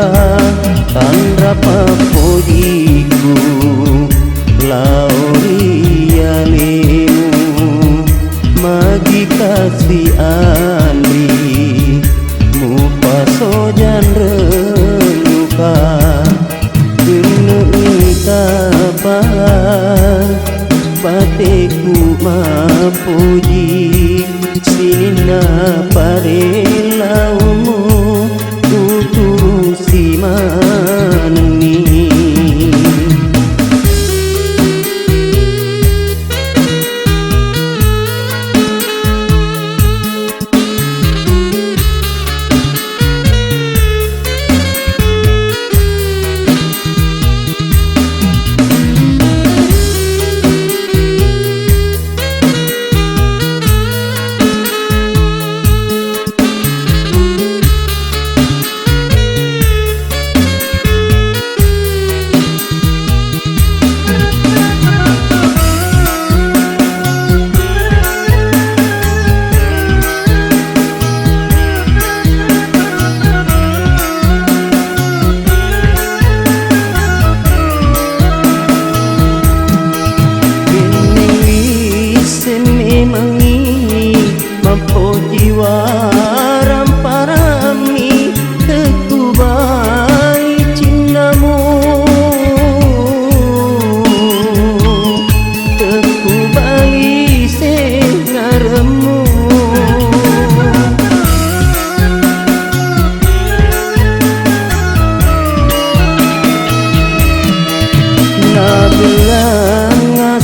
luka tandra papojiku lauria lemu magi kasih andri mupa sojan renuka genei kabar bateku mapuji sina parelaumu tuturusi maneni.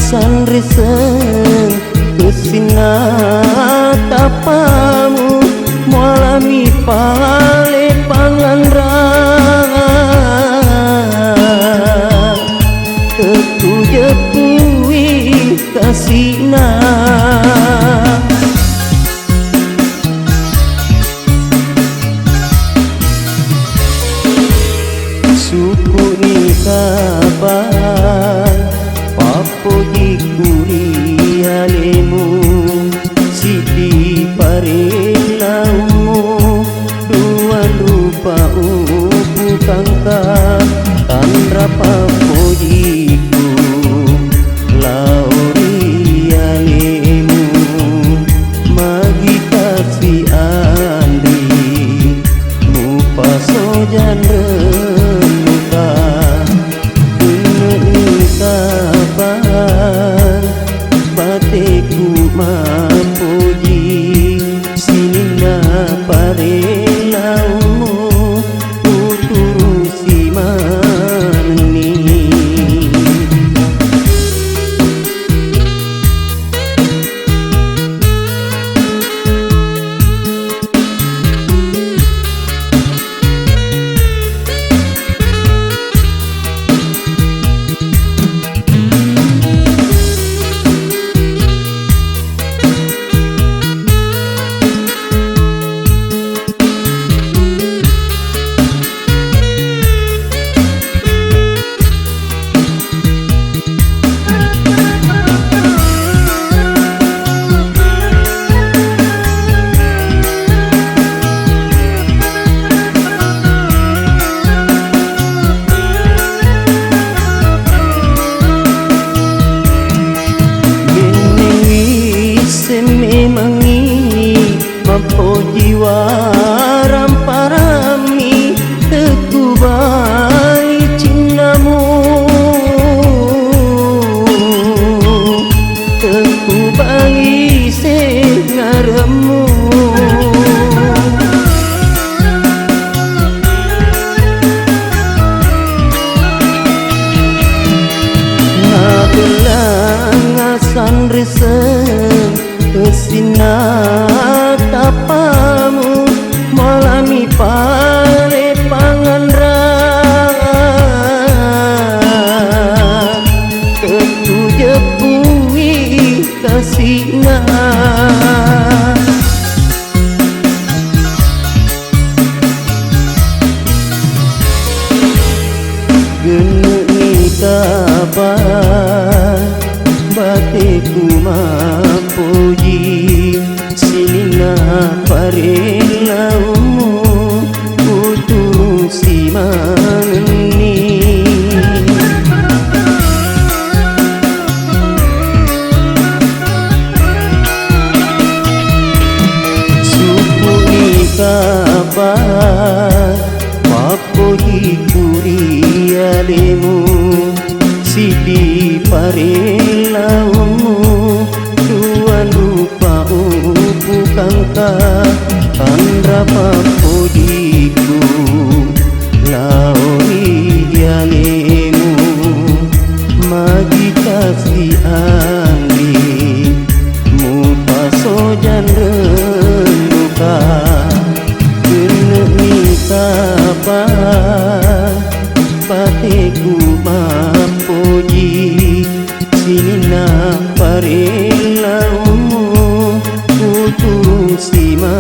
Sanriseng kesina tapamu mualami pale pangandrang tetu jepui kasina suku ni kabar papoji kuria lemu sidi parelaumu dua lupa upu kangka tandra papojiku lauria lemu magi kasih andri mupa sojan renuka kabar bateku mapuji sinina parelaumu uturusi maneni. Jiwa ramparami teku bai cinnamu teku bai sengaremu nabelang asan reseng kesina tapamu malami pale pangandrang tetu jepui kasina genei kabar bateku mapuji sinina parelaumu uturusi sabar papohi kuria lemu sidi parelaumu tuan lupa upu kangka kandra papohiku laoi yalemu magi kasih anggi mupa sojan renduka kena minta pateku mapoji sina parelaumu kutu sima